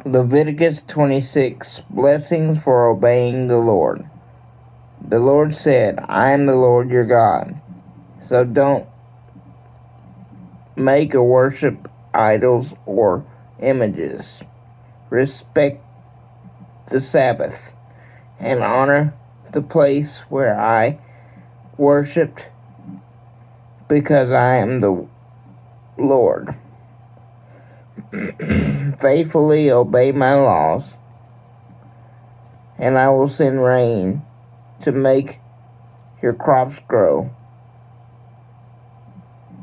Leviticus 26, blessings for obeying the Lord. The Lord said, I am the Lord your God, so don't make or worship idols or images. Respect the Sabbath and honor the place where I worshipped, because I am the Lord. Faithfully obey my laws, and I will send rain to make your crops grow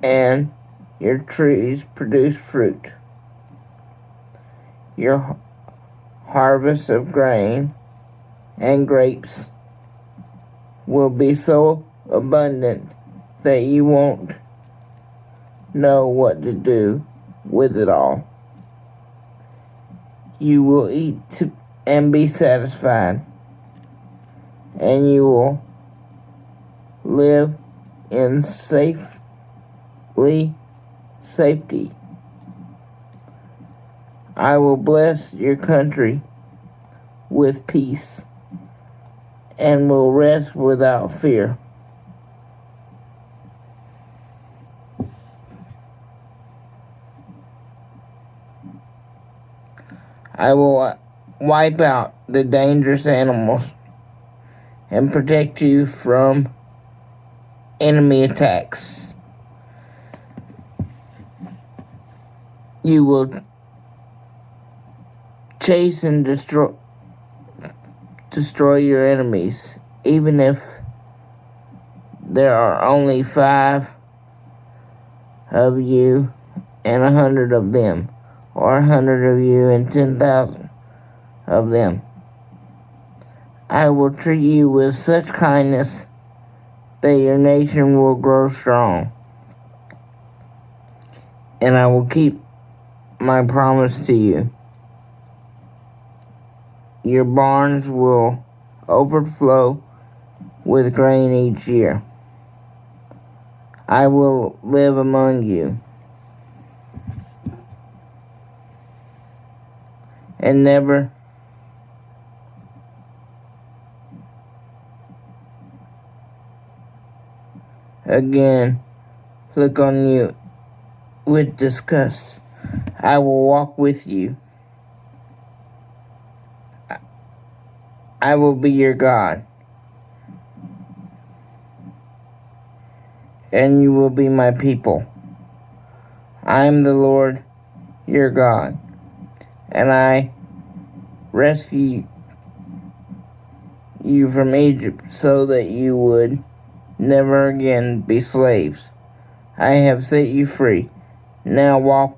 and your trees produce fruit. Your harvest of grain and grapes will be so abundant that you won't know what to do with it all. You will eat and be satisfied, and you will live in safety. I will bless your country with peace and will rest without fear. I will wipe out the dangerous animals and protect you from enemy attacks. You will chase and destroy your enemies, even if there are only 5 of you and 100 of them, or 100 of you and 10,000 of them. I will treat you with such kindness that your nation will grow strong, and I will keep my promise to you. Your barns will overflow with grain each year. I will live among you and never again look on you with disgust. I will walk with you. I will be your God, and you will be my people. I am the Lord your God, and I rescued you from Egypt so that you would never again be slaves. I have set you free. Now walk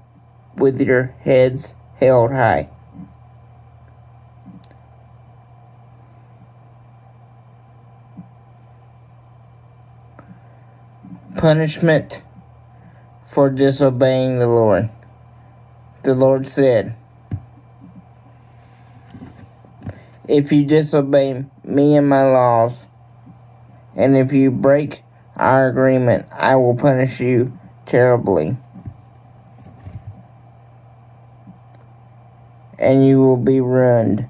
with your heads held high. Punishment for disobeying the Lord. The Lord said, if you disobey me and my laws, and if you break our agreement, I will punish you terribly, and you will be ruined.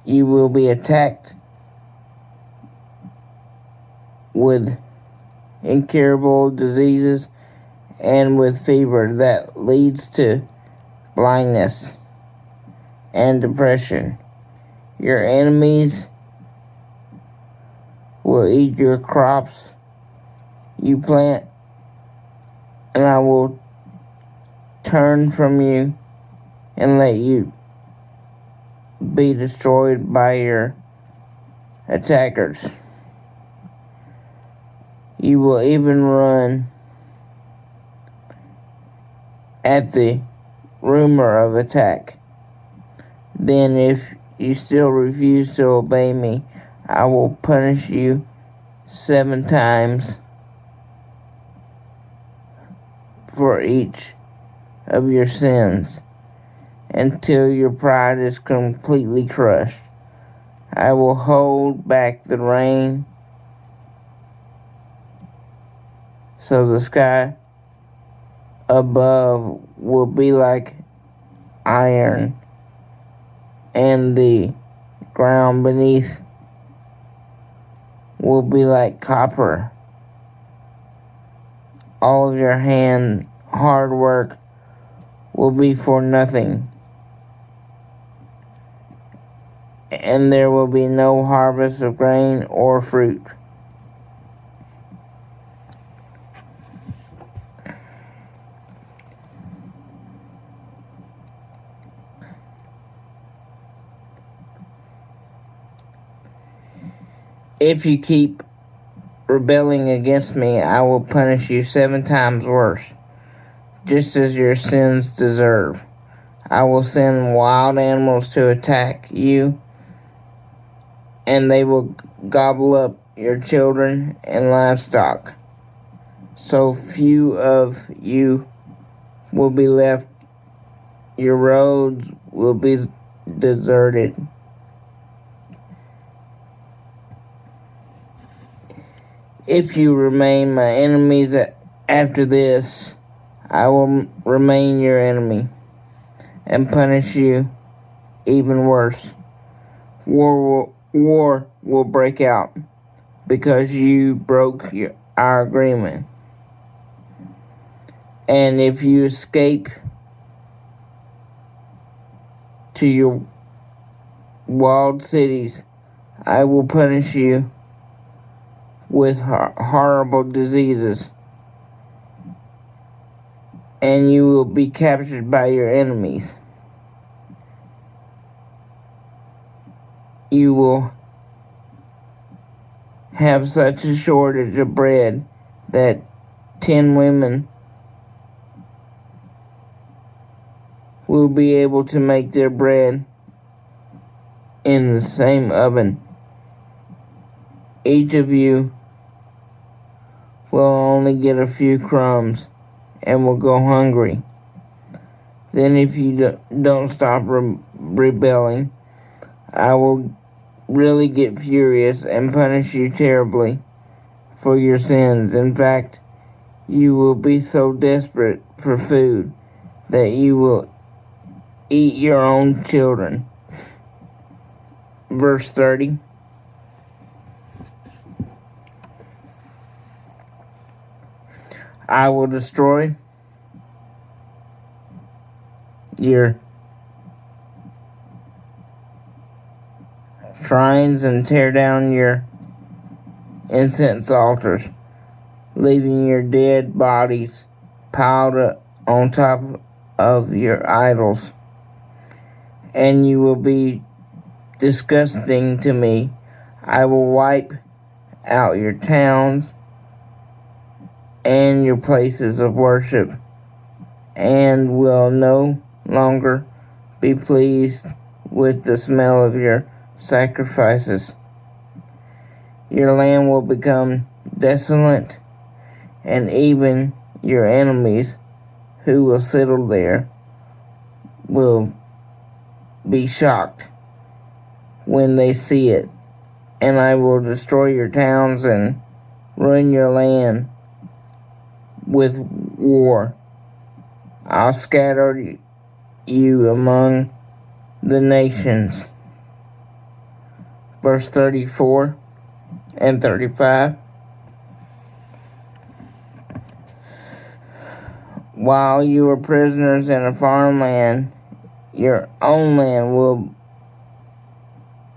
You will be attacked with incurable diseases and with fever that leads to blindness and depression. Your enemies will eat your crops you plant, and I will turn from you and let you be destroyed by your attackers. You will even run at the rumor of attack. Then if you still refuse to obey me, I will punish you 7 times for each of your sins, until your pride is completely crushed. I will hold back the rain so the sky above will be like iron and the ground beneath will be like copper. All of your hard work will be for nothing, and there will be no harvest of grain or fruit. If you keep rebelling against me, I will punish you 7 times worse, just as your sins deserve. I will send wild animals to attack you, and they will gobble up your children and livestock. So few of you will be left. Your roads will be deserted. If you remain my enemies after this, I will remain your enemy and punish you even worse. War will break out because you broke our agreement. And if you escape to your walled cities, I will punish you with horrible diseases, and you will be captured by your enemies. You will have such a shortage of bread that 10 women will be able to make their bread in the same oven. Each of you will only get a few crumbs and will go hungry. Then if you don't stop rebelling, I will really get furious and punish you terribly for your sins. In fact, you will be so desperate for food that you will eat your own children. Verse 30. I will destroy your shrines and tear down your incense altars, leaving your dead bodies piled up on top of your idols. And you will be disgusting to me. I will wipe out your towns and your places of worship, and will no longer be pleased with the smell of your sacrifices. Your land will become desolate, and even your enemies who will settle there will be shocked when they see it. And I will destroy your towns and ruin your land with war. I'll scatter you among the nations. Verse 34 and 35. While you are prisoners in a foreign land, your own land will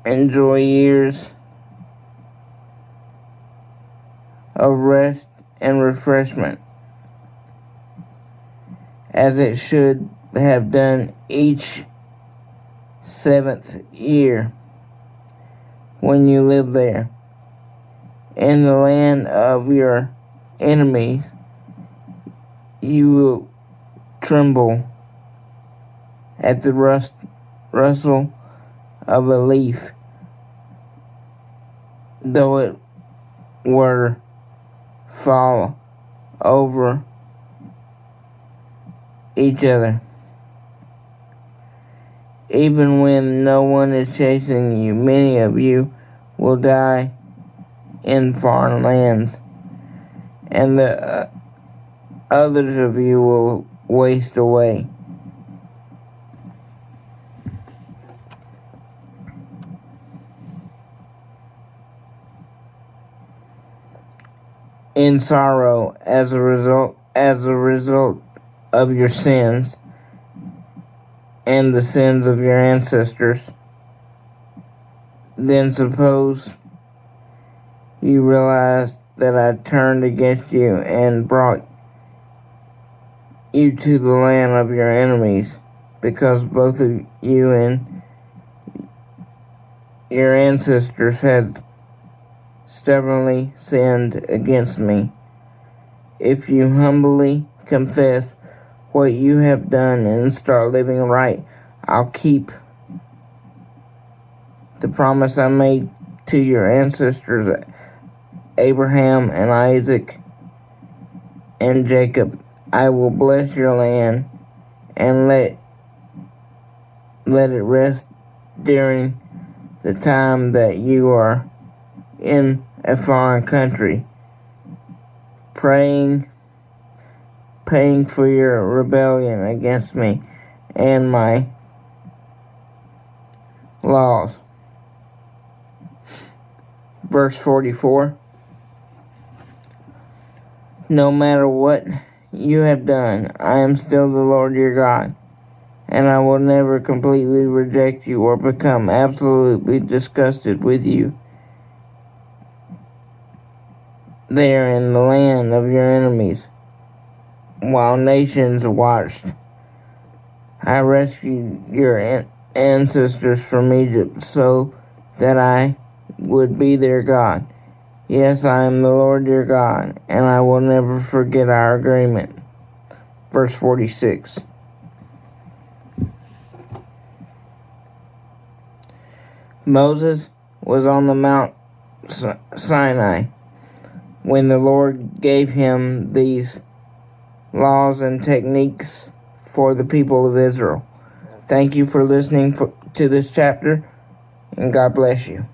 enjoy years of rest and refreshment, as it should have done each 7th year when you live there. In the land of your enemies, you will tremble at the rustle of a leaf, though it were fall over each other. Even when no one is chasing you, many of you will die in foreign lands, and the others of you will waste away. in sorrow as a result of your sins and the sins of your ancestors, then suppose you realize that I turned against you and brought you to the land of your enemies, because both of you and your ancestors had stubbornly sinned against me. If you humbly confess what you have done and start living right, I'll keep the promise I made to your ancestors, Abraham and Isaac and Jacob. I will bless your land and let it rest during the time that you are in a foreign country, paying for your rebellion against me and my laws. Verse 44. No matter what you have done, I am still the Lord your God, and I will never completely reject you or become absolutely disgusted with you there in the land of your enemies. While nations watched, I rescued your ancestors from Egypt so that I would be their God. Yes, I am the Lord your God, and I will never forget our agreement. Verse 46. Moses was on the Mount Sinai when the Lord gave him these laws and techniques for the people of Israel. Thank you for listening to this chapter, and God bless you.